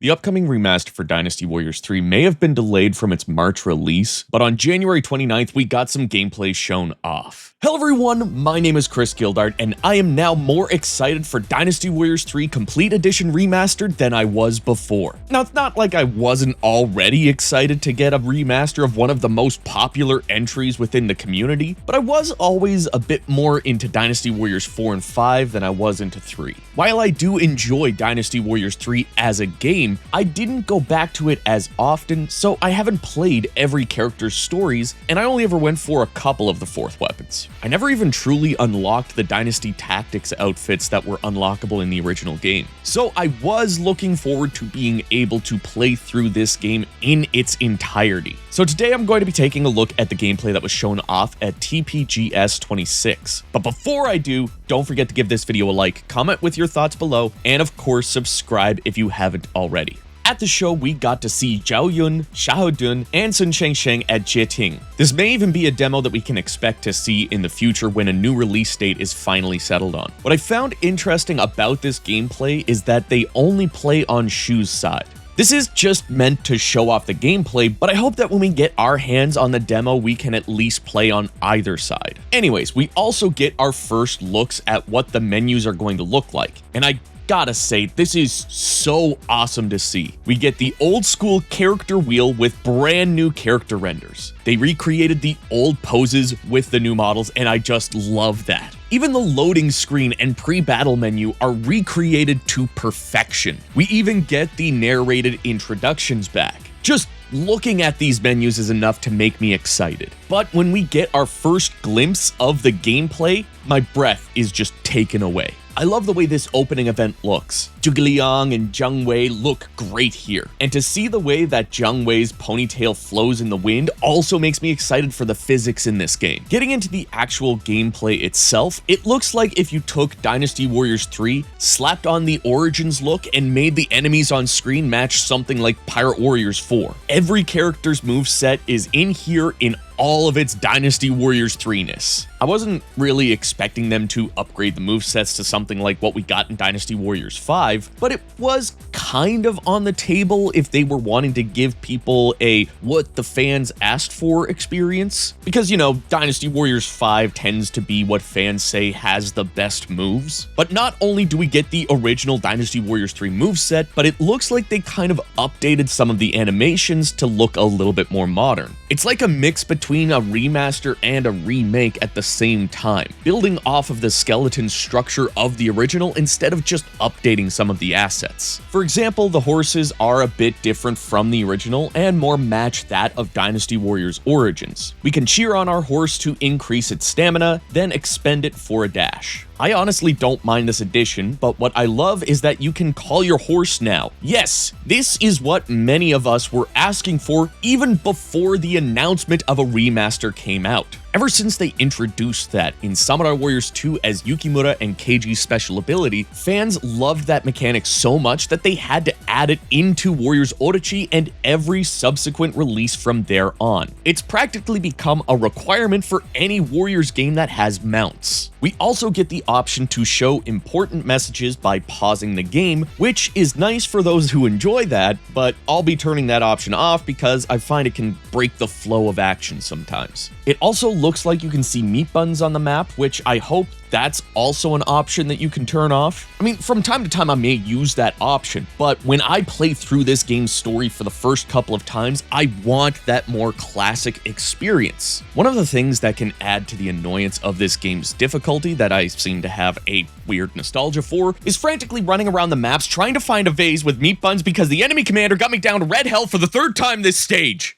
The upcoming remaster for Dynasty Warriors 3 may have been delayed from its March release, but on January 29th, we got some gameplay shown off. Hello everyone, my name is Gildart, and I am now more excited for Dynasty Warriors 3 Complete Edition Remastered than I was before. Now, it's not like I wasn't already excited to get a remaster of one of the most popular entries within the community, but I was always a bit more into Dynasty Warriors 4 and 5 than I was into 3. While I do enjoy Dynasty Warriors 3 as a game, I didn't go back to it as often, so I haven't played every character's stories, and I only ever went for a couple of the fourth weapons. I never even truly unlocked the Dynasty Tactics outfits that were unlockable in the original game. So I was looking forward to being able to play through this game in its entirety. So today I'm going to be taking a look at the gameplay that was shown off at TPGS 26. But before I do, don't forget to give this video a like, comment with your thoughts below, and of course subscribe if you haven't already. At the show, we got to see Zhao Yun, Xiahou Dun, and Sun Shengsheng at Jieting. This may even be a demo that we can expect to see in the future when a new release date is finally settled on. What I found interesting about this gameplay is that they only play on Shu's side. This is just meant to show off the gameplay, but I hope that when we get our hands on the demo, we can at least play on either side. Anyways, we also get our first looks at what the menus are going to look like, and I gotta say, this is so awesome to see. We get the old school character wheel with brand new character renders. They recreated the old poses with the new models, and I just love that. Even the loading screen and pre-battle menu are recreated to perfection. We even get the narrated introductions back. Just looking at these menus is enough to make me excited. But when we get our first glimpse of the gameplay, my breath is just taken away. I love the way this opening event looks. Zhuge Liang and Zheng Wei look great here, and to see the way that Zheng Wei's ponytail flows in the wind also makes me excited for the physics in this game. Getting into the actual gameplay itself, it looks like if you took Dynasty Warriors 3, slapped on the Origins look, and made the enemies on screen match something like Pirate Warriors 4. Every character's moveset is in here in all of its Dynasty Warriors 3-ness. I wasn't really expecting them to upgrade the movesets to something like what we got in Dynasty Warriors 5, but it was kind of on the table if they were wanting to give people a what the fans asked for experience. Because, you know, Dynasty Warriors 5 tends to be what fans say has the best moves. But not only do we get the original Dynasty Warriors 3 moveset, but it looks like they kind of updated some of the animations to look a little bit more modern. It's like a mix between a remaster and a remake at the same time, building off of the skeleton structure of the original instead of just updating some of the assets. For example, the horses are a bit different from the original and more match that of Dynasty Warriors Origins. We can cheer on our horse to increase its stamina, then expend it for a dash. I honestly don't mind this addition, but what I love is that you can call your horse now. Yes, this is what many of us were asking for even before the announcement of a remaster came out. Ever since they introduced that in Samurai Warriors 2 as Yukimura and Keiji's special ability, fans loved that mechanic so much that they had to add it into Warriors Orochi and every subsequent release from there on. It's practically become a requirement for any Warriors game that has mounts. We also get the option to show important messages by pausing the game, which is nice for those who enjoy that, but I'll be turning that option off because I find it can break the flow of action sometimes. It also looks like you can see meat buns on the map, which I hope that's also an option that you can turn off. I mean, from time to time I may use that option, but when I play through this game's story for the first couple of times, I want that more classic experience. One of the things that can add to the annoyance of this game's difficulty that I seem to have a weird nostalgia for is frantically running around the maps trying to find a vase with meat buns because the enemy commander got me down to red hell for the third time this stage.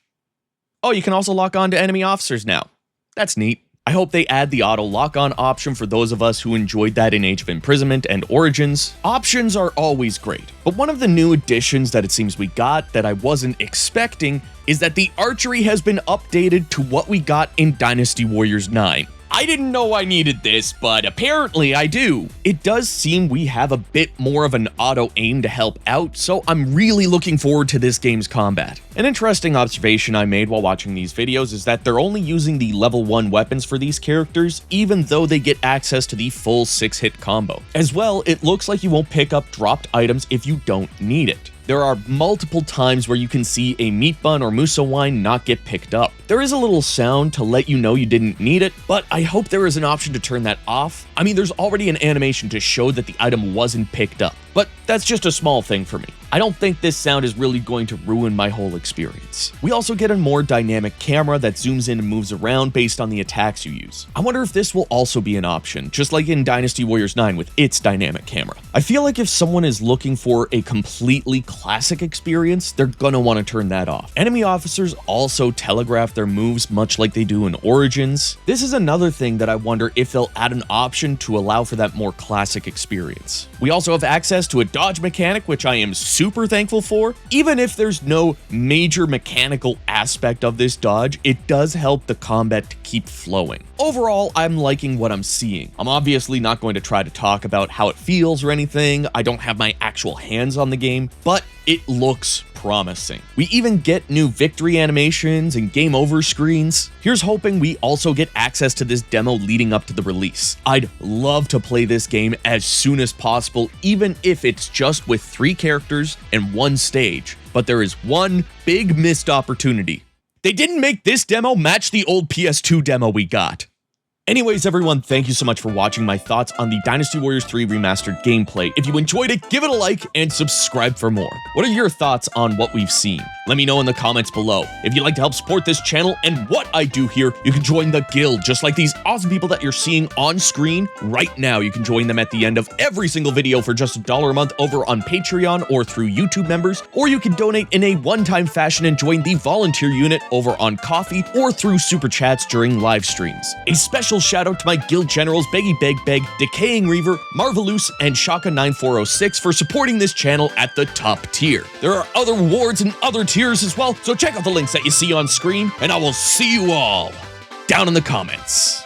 Oh, you can also lock on to enemy officers now. That's neat. I hope they add the auto lock-on option for those of us who enjoyed that in Age of Imprisonment and Origins. Options are always great, but one of the new additions that it seems we got that I wasn't expecting is that the archery has been updated to what we got in Dynasty Warriors 9. I didn't know I needed this, but apparently I do. It does seem we have a bit more of an auto aim to help out, so I'm really looking forward to this game's combat. An interesting observation I made while watching these videos is that they're only using the level 1 weapons for these characters, even though they get access to the full 6-hit combo. As well, it looks like you won't pick up dropped items if you don't need it. there are multiple times where you can see a meat bun or musa wine not get picked up. There is a little sound to let you know you didn't need it, but I hope there is an option to turn that off. I mean, there's already an animation to show that the item wasn't picked up, but that's just a small thing for me. I don't think this sound is really going to ruin my whole experience. We also get a more dynamic camera that zooms in and moves around based on the attacks you use. I wonder if this will also be an option, just like in Dynasty Warriors 9 with its dynamic camera. I feel like if someone is looking for a completely classic experience, they're gonna want to turn that off. Enemy officers also telegraph their moves much like they do in Origins. This is another thing that I wonder if they'll add an option to allow for that more classic experience. We also have access to a dodge mechanic, which I am super thankful for. Even if there's no major mechanical aspect of this dodge, it does help the combat to keep flowing. Overall, I'm liking what I'm seeing. I'm obviously not going to try to talk about how it feels or anything. I don't have my actual hands on the game, but it looks promising. We even get new victory animations and game over screens. Here's hoping we also get access to this demo leading up to the release. I'd love to play this game as soon as possible, even if it's just with 3 characters and 1 stage. But there is one big missed opportunity. They didn't make this demo match the old PS2 demo we got. Anyways, everyone, thank you so much for watching my thoughts on the Dynasty Warriors 3 Remastered gameplay. If you enjoyed it, give it a like and subscribe for more. What are your thoughts on what we've seen? Let me know in the comments below. If you'd like to help support this channel and what I do here, you can join the guild, just like these awesome people that you're seeing on screen right now. You can join them at the end of every single video for just $1 a month over on Patreon or through YouTube members, or you can donate in a one-time fashion and join the volunteer unit over on Coffee or through super chats during live streams. A special shout out to my guild generals Beggy Beg Beg, Decaying Reaver, Marvelous, and Shaka9406 for supporting this channel at the top tier. There are other rewards and other tiers as well, so check out the links that you see on screen, and I will see you all down in the comments.